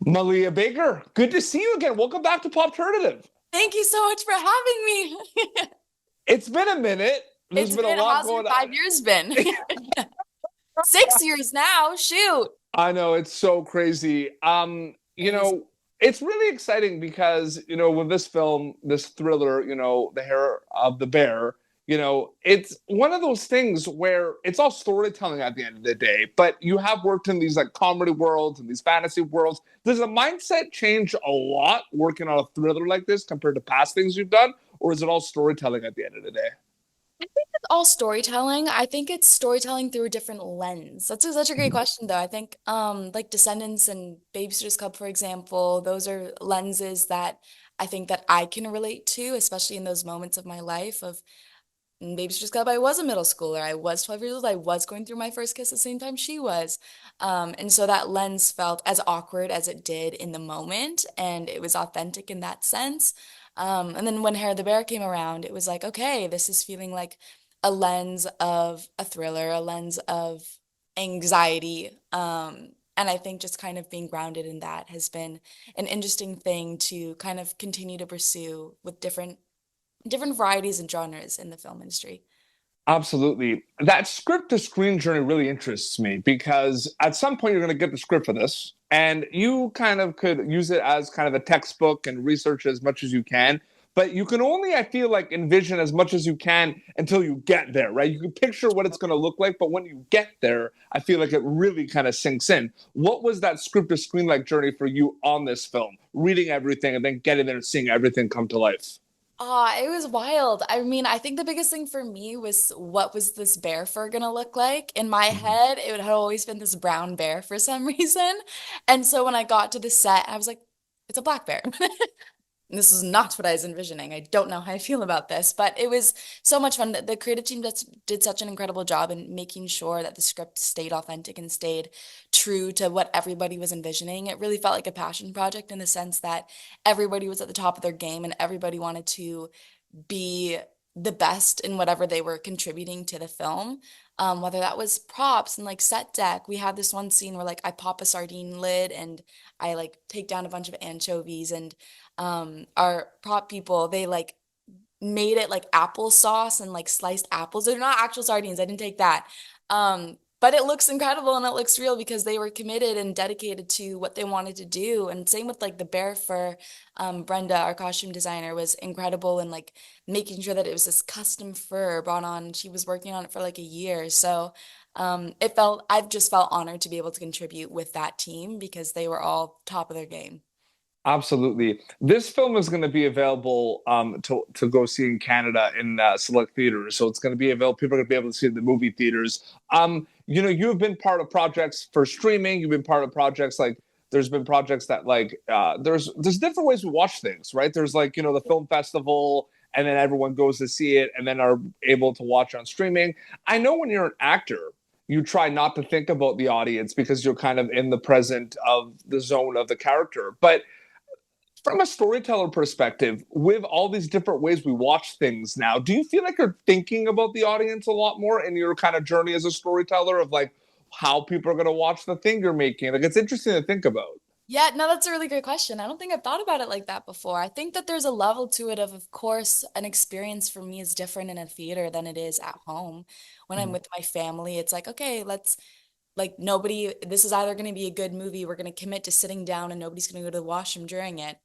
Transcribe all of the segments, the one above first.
Malia Baker, good to see you again. Welcome back to Popternative. Thank you so much for having me. It's been a minute. There's It's been a been, lot how's your going on. 5 years been? 6 years now. Shoot. I know it's so crazy. It is. It's really exciting because, with this film, this thriller, The Hair of the Bear, it's one of those things where it's all storytelling at the end of the day, but you have worked in these like comedy worlds and these fantasy worlds. Does the mindset change a lot working on a thriller like this compared to past things you've done, or is it all storytelling at the end of the day? I think it's all storytelling. I think it's storytelling through a different lens. Such a great question, though. I think, like Descendants and Babysitter's Club, for example, those are lenses that I think that I can relate to, especially in those moments of my life of Babysitter's Club. I was a middle schooler. I was 12 years old. I was going through my first kiss at the same time she was. And so that lens felt as awkward as it did in the moment, and it was authentic in that sense. And then when Hair of the Bear came around, it was like, okay, this is feeling like a lens of a thriller, a lens of anxiety. And I think just kind of being grounded in that has been an interesting thing to kind of continue to pursue with different varieties and genres in the film industry. Absolutely. That script to screen journey really interests me because at some point you're going to get the script for this and you kind of could use it as kind of a textbook and research as much as you can. But you can only, I feel like, envision as much as you can until you get there, right? You can picture what it's going to look like, but when you get there, I feel like it really kind of sinks in. What was that script to screen like journey for you on this film? Reading everything and then getting there and seeing everything come to life. It was wild. I mean, I think the biggest thing for me was what was this bear fur gonna look like? In my Mhm. head, it had always been this brown bear for some reason. And so when I got to the set, I was like, it's a black bear. This is not what I was envisioning. I don't know how I feel about this, but it was so much fun. The creative team did such an incredible job in making sure that the script stayed authentic and stayed true to what everybody was envisioning. It really felt like a passion project in the sense that everybody was at the top of their game and everybody wanted to be the best in whatever they were contributing to the film. Whether that was props and like set deck. We had this one scene where like I pop a sardine lid and I like take down a bunch of anchovies, and our prop people, they like made it like applesauce and like sliced apples. They're not actual sardines. I didn't take that. But it looks incredible and it looks real because they were committed and dedicated to what they wanted to do. And same with like the bear fur. Brenda, our costume designer, was incredible in like making sure that it was this custom fur brought on. She was working on it for like a year. So I've just felt honored to be able to contribute with that team because they were all top of their game. Absolutely. This film is going to be available to go see in Canada in select theaters. So it's going to be available. People are going to be able to see it in the movie theaters. You have been part of projects for streaming. You've been part of projects like there's been projects that like there's different ways we watch things, right? There's like the film festival, and then everyone goes to see it, and then are able to watch on streaming. I know when you're an actor, you try not to think about the audience because you're kind of in the present of the zone of the character, but from a storyteller perspective, with all these different ways we watch things now, do you feel like you're thinking about the audience a lot more in your kind of journey as a storyteller of like how people are going to watch the thing you're making? Like it's interesting to think about. Yeah, no, that's a really great question. I don't think I've thought about it like that before. I think that there's a level to it of course, an experience for me is different in a theater than it is at home. When I'm Mhm. with my family, it's like, okay, let's like nobody, this is either going to be a good movie, we're going to commit to sitting down and nobody's going to go to the washroom during it.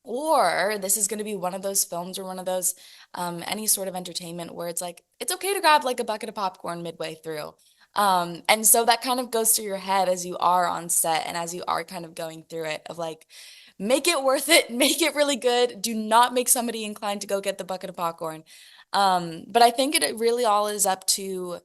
Or this is going to be one of those films or one of those any sort of entertainment where it's like it's okay to grab like a bucket of popcorn midway through. And so that kind of goes through your head as you are on set and as you are kind of going through it of like make it worth it, make it really good. Do not make somebody inclined to go get the bucket of popcorn. But I think it really all is up to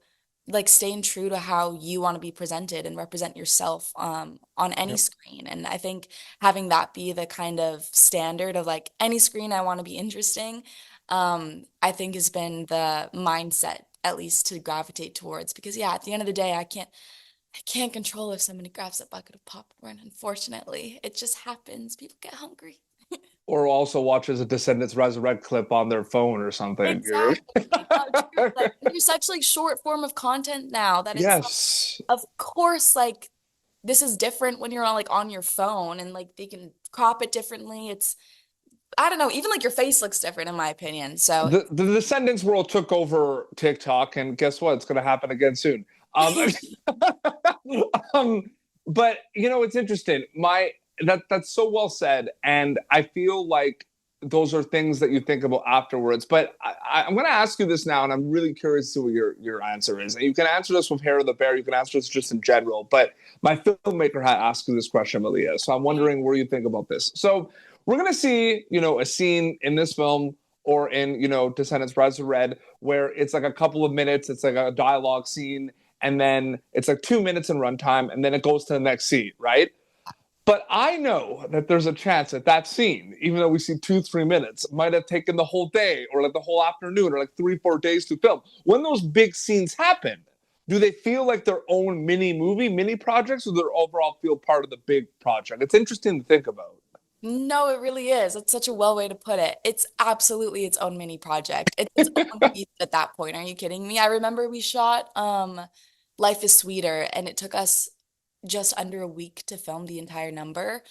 like staying true to how you want to be presented and represent yourself on any Yep. screen. And I think having that be the kind of standard of like any screen I want to be interesting, I think has been the mindset at least to gravitate towards because yeah, at the end of the day, I can't control if somebody grabs a bucket of popcorn. Unfortunately, it just happens. People get hungry. Or also watches a Descendants Resurrect clip on their phone or something. Exactly. No, true. Like, there's such like short form of content now that it's Yes. of course like this is different when you're on like on your phone and like they can crop it differently. It's I don't know, even like your face looks different in my opinion. So The Descendants world took over TikTok, and guess what? It's going to happen again soon. Um, um, but it's interesting. That's so well said, and I feel like those are things that you think about afterwards. But I'm going to ask you this now, and I'm really curious to what your answer is. And you can answer this with Hair of the Bear. You can answer this just in general. But my filmmaker had asked you this question, Malia. So I'm wondering where you think about this. So we're going to see, a scene in this film or in Descendants Rise of Red where it's like a couple of minutes, it's like a dialogue scene, and then it's like 2 minutes in runtime, and then it goes to the next scene, right? But I know that there's a chance that that scene, even though we see 2-3 minutes, might have taken the whole day or like the whole afternoon or like 3-4 days to film. When those big scenes happen, do they feel like their own mini movie, mini projects, or do they overall feel part of the big project? It's interesting to think about. no, it really is. It's such a well way to put it. It's absolutely its own mini project. It's its own beast at that point. Are you kidding me? I remember we shot Life is Sweeter and it took us just under a week to film the entire number.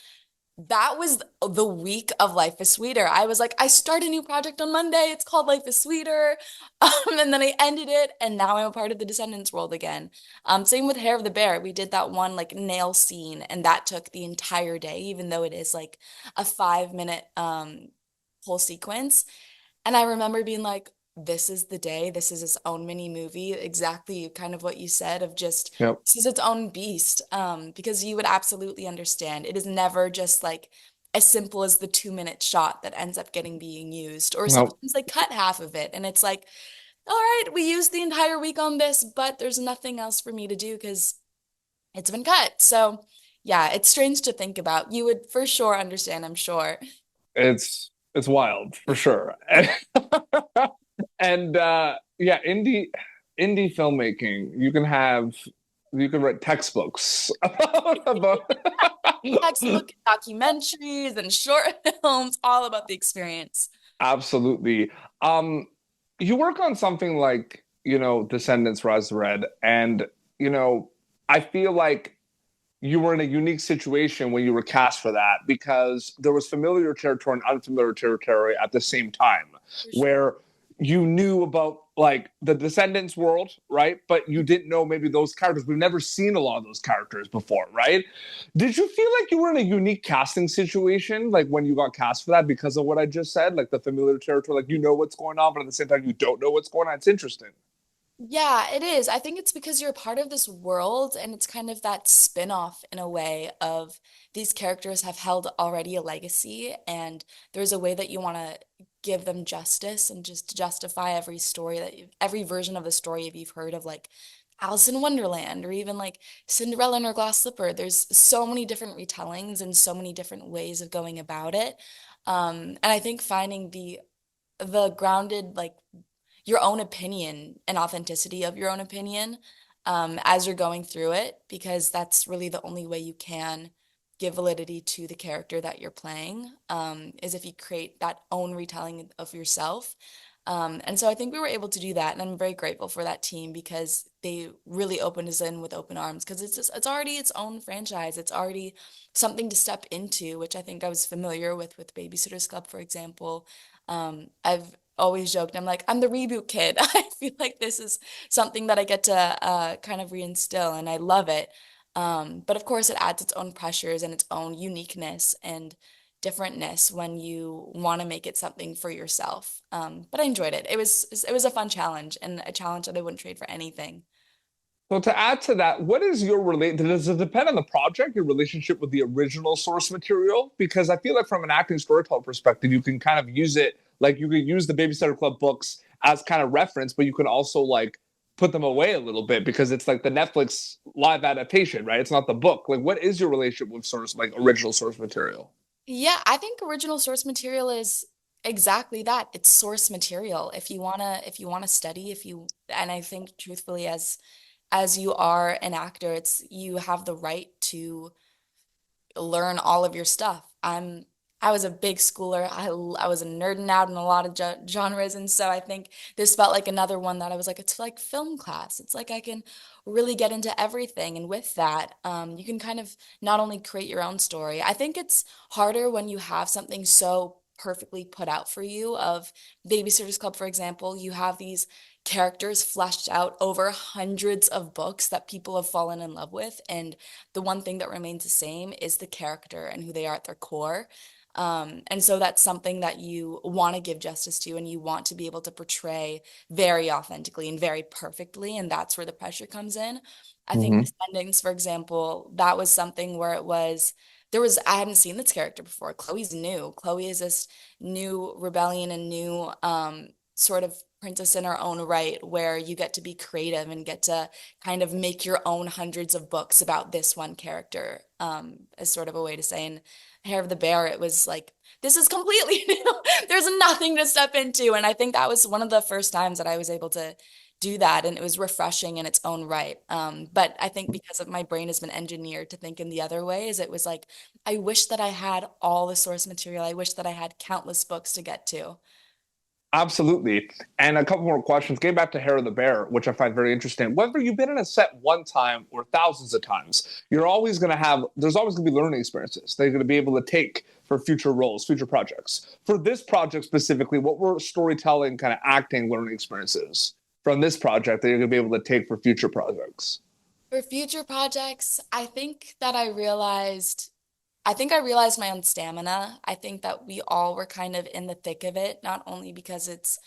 That was the week of Life is Sweeter. I was like, I start a new project on Monday. It's called Life is Sweeter. And then I ended it, and now I'm a part of the Descendants world again. Same with Hair of the Bear. We did that one like nail scene, and that took the entire day, even though it is like a 5 minute whole sequence. And I remember being like, this is the day, this is its own mini movie, exactly kind of what you said of just Yep. this is its own beast. Because you would absolutely understand. It is never just like as simple as the 2 minute shot that ends up getting being used. Or Nope. sometimes they cut half of it and it's like, all right, we used the entire week on this, but there's nothing else for me to do because it's been cut. So yeah, it's strange to think about. You would for sure understand, I'm sure. It's wild for sure. And yeah, indie filmmaking, you can write textbooks about Textbook documentaries and short films, all about the experience. absolutely. Um, you work on something like, Descendants Rise of Red, and I feel like you were in a unique situation when you were cast for that because there was familiar territory and unfamiliar territory at the same time, For sure. where you knew about like the Descendants world, right? But you didn't know maybe those characters. We've never seen a lot of those characters before, right? Did you feel like you were in a unique casting situation, like when you got cast for that, because of what I just said, like the familiar territory, like you know what's going on, but at the same time you don't know what's going on? It's interesting. Yeah, it is. I think it's because you're a part of this world and it's kind of that spin-off in a way of these characters have held already a legacy and there's a way that you want to give them justice and just justify every story every version of the story if you've heard of like Alice in Wonderland or even like Cinderella and her Glass Slipper. There's so many different retellings and so many different ways of going about it. And I think finding the grounded like your own opinion and authenticity of your own opinion as you're going through it, because that's really the only way you can give validity to the character that you're playing, is if you create that own retelling of yourself. And so I think we were able to do that, and I'm very grateful for that team because they really opened us in with open arms because it's already its own franchise. It's already something to step into, which I think I was familiar with Babysitters Club, for example. I've always joked, I'm like, I'm the reboot kid. I feel like this is something that I get to kind of reinstill, and I love it. But of course, it adds its own pressures and its own uniqueness and differentness when you want to make it something for yourself. But I enjoyed it. It was a fun challenge and a challenge that I wouldn't trade for anything. So to add to that, what is your does it depend on the project, your relationship with the original source material? Because I feel like from an acting storytelling perspective, you can kind of use it, like you could use the Babysitter Club books as kind of reference, but you can also like put them away a little bit because it's like the Netflix live adaptation, right? It's not the book. Like, what is your relationship with source, like original source material? Yeah, I think original source material is exactly that. It's source material. If you wanna study, if you and I think truthfully as you are an actor, it's you have the right to learn all of your stuff. I was a big schooler. I was a nerding out in a lot of genres, and so I think this felt like another one that I was like, it's like film class. It's like I can really get into everything, and with that, you can kind of not only create your own story. I think it's harder when you have something so perfectly put out for you. Of Babysitter's Club, for example, you have these characters fleshed out over hundreds of books that people have fallen in love with, and the one thing that remains the same is the character and who they are at their core. And so that's something that you want to give justice to and you want to be able to portray very authentically and very perfectly. And that's where the pressure comes in. I think Hmm. Descendants, for example, that was something where there was, I hadn't seen this character before. Chloe's new. Chloe is this new rebellion and new sort of princess in her own right, where you get to be creative and get to kind of make your own hundreds of books about this one character, as sort of a way to say. And Hair of the Bear, it was like, this is completely new. There's nothing to step into. And I think that was one of the first times that I was able to do that. And it was refreshing in its own right. But I think because of my brain has been engineered to think in the other ways, it was like, I wish that I had all the source material. I wish that I had countless books to get to. Absolutely. And a couple more questions. Getting back to Hair of the Bear, which I find very interesting. Whether you've been in a set one time or thousands of times, there's always going to be learning experiences that you're going to be able to take for future roles, future projects. For this project specifically, what were storytelling, kind of acting learning experiences from this project that you're going to be able to take for future projects? For future projects, I think I realized my own stamina. I think that we all were kind of in the thick of it, not only because it's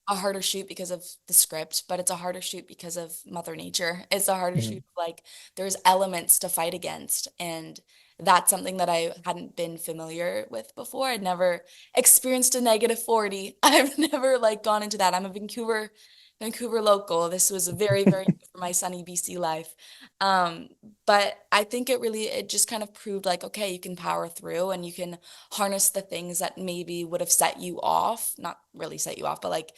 a harder shoot because of the script, but it's a harder shoot because of Mother Nature. It's a harder shoot, like there's elements to fight against. And that's something that I hadn't been familiar with before. I'd never experienced a -40. I've never like gone into that. I'm a Vancouver local. This was very new for my sunny BC life. Um, but I think it just kind of proved like, okay, you can power through and you can harness the things that maybe would have set you off, not really set you off, but like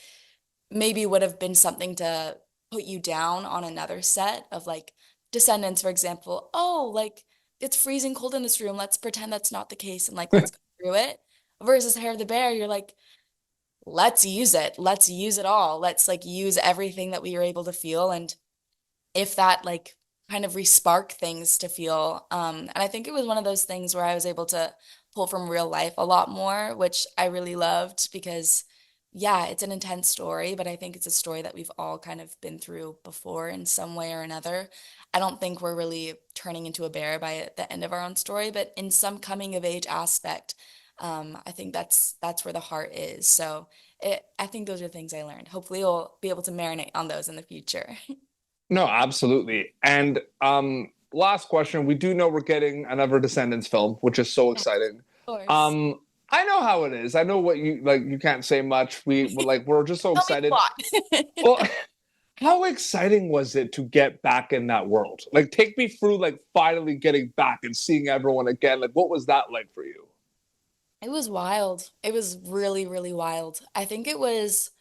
maybe would have been something to put you down on another set of like Descendants, for example. Oh, like it's freezing cold in this room. Let's pretend that's not the case and like let's go through it. Versus Hair of the Bear, you're like, let's use it. Let's use it all. Let's like use everything that we were able to feel. And if that like kind of respark things to feel. And I think it was one of those things where I was able to pull from real life a lot more, which I really loved because, yeah, it's an intense story, but I think it's a story that we've all kind of been through before in some way or another. I don't think we're really turning into a bear by the end of our own story, but in some coming of age aspect, I think that's where the heart is. So I think those are things I learned. Hopefully, you'll be able to marinate on those in the future. No, absolutely. And last question. We do know we're getting another Descendants film, which is so Of exciting. course. Um, I know how it is. I know what you like. You can't say much. We're just so Tell me excited. the plot. Well, how exciting was it to get back in that world? Like, take me through like finally getting back and seeing everyone again. Like, what was that like for you? It was wild. It was really wild. I think it was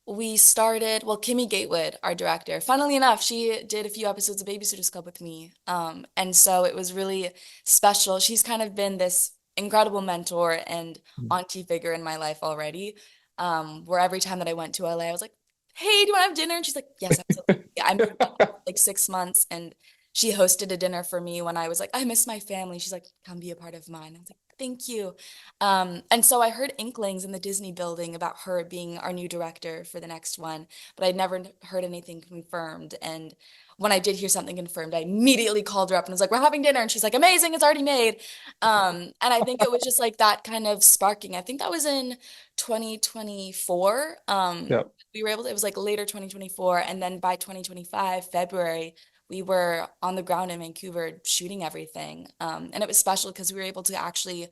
we started, well, Kimmy Gatewood, our director, funnily enough, she did a few episodes of Babysitter's Club with me. And so it was really special. She's kind of been this incredible mentor and auntie figure in my life already. Where every time that I went to LA, I was like, hey, do you want to have dinner? And she's like, yes, absolutely. Yeah, I moved back for like 6 months and she hosted a dinner for me when I was like, I miss my family. She's like, come be a part of mine. I was like, thank you. And so I heard inklings in the Disney building about her being our new director for the next one, but I'd never heard anything confirmed. And when I did hear something confirmed, I immediately called her up and was like, "We're having dinner." And she's like, "Amazing, it's already made." And I think it was just like that kind of sparking. I think that was in 2024. Yep. We were able to, it was like later 2024. And then by 2025, February, we were on the ground in Vancouver shooting everything. And it was special because we were able to actually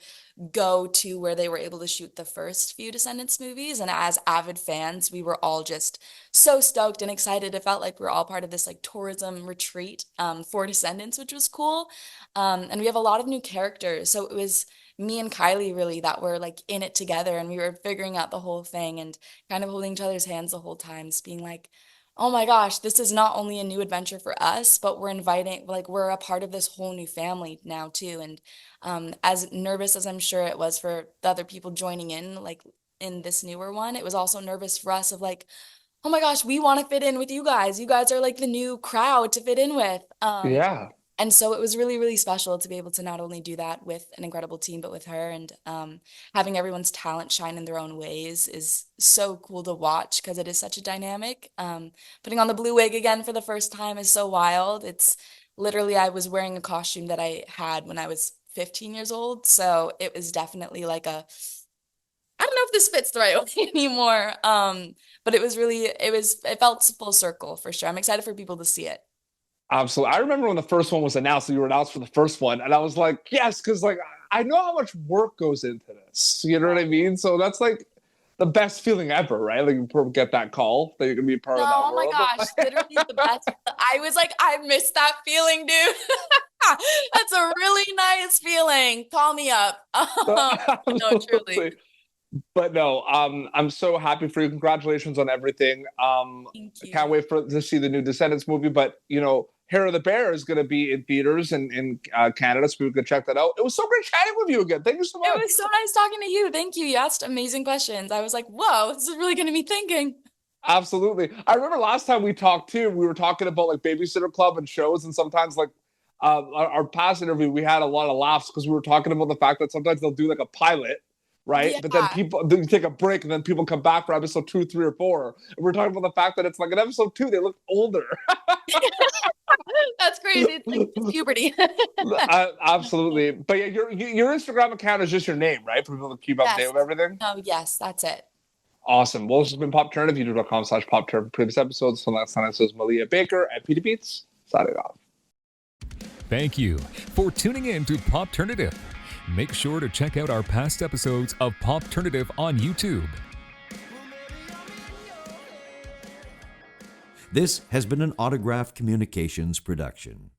go to where they were able to shoot the first few Descendants movies. And as avid fans, we were all just so stoked and excited. It felt like we were all part of this like tourism retreat for Descendants, which was cool. And we have a lot of new characters. So it was me and Kylie really that were like in it together and we were figuring out the whole thing and kind of holding each other's hands the whole time, just being like, Oh my gosh, this is not only a new adventure for us, but we're a part of this whole new family now too. And as nervous as I'm sure it was for the other people joining in, like in this newer one, it was also nervous for us of like, oh my gosh, we want to fit in with you guys. You guys are like the new crowd to fit in with. Yeah. And so it was really, really special to be able to not only do that with an incredible team, but with her. And having everyone's talent shine in their own ways is so cool to watch because it is such a dynamic. Putting on the blue wig again for the first time is so wild. It's literally, I was wearing a costume that I had when I was 15 years old. So it was definitely like I don't know if this fits the right way anymore. But it felt full circle for sure. I'm excited for people to see it. Absolutely. I remember when the first one was announced, and you were announced for the first one, and I was like, yes, because like I know how much work goes into this. You know what I mean? So that's like the best feeling ever, right? Like you get that call that you're gonna be a part No, of that oh my world. gosh, literally the best. I was like, I missed that feeling, dude. That's a really nice feeling. Call me up. No, truly. Absolutely. But no, I'm so happy for you. Congratulations on everything. Thank I can't you. wait to see the new Descendants movie. But you know, Hair of the Bear is going to be in theaters in Canada, so people can check that out. It was so great chatting with you again. Thank you so It much. was so nice talking to you. Thank you. You asked amazing questions. I was like, whoa, this is really getting me thinking. Absolutely. I remember last time we talked too. We were talking about like Babysitter Club and shows, and sometimes like our past interview, we had a lot of laughs because we were talking about the fact that sometimes they'll do like a pilot, right? Yeah. But then they take a break, and then people come back for episode 2, 3, or 4. And we're talking about the fact that it's like in episode 2 they look older. That's crazy. It's like it's puberty. Absolutely. But yeah, your Instagram account is just your name, right? For people to keep up to date Yes. with everything. Oh, yes, that's it. Awesome. Well, this has been Pop Turn. YouTube.com/Pop Turn for previous episodes. So last time, this was Malia Baker at Peter Beats. Signing off. Thank you for tuning in to Popternative. Make sure to check out our past episodes of Popternative on YouTube. This has been an Autograph Communications production.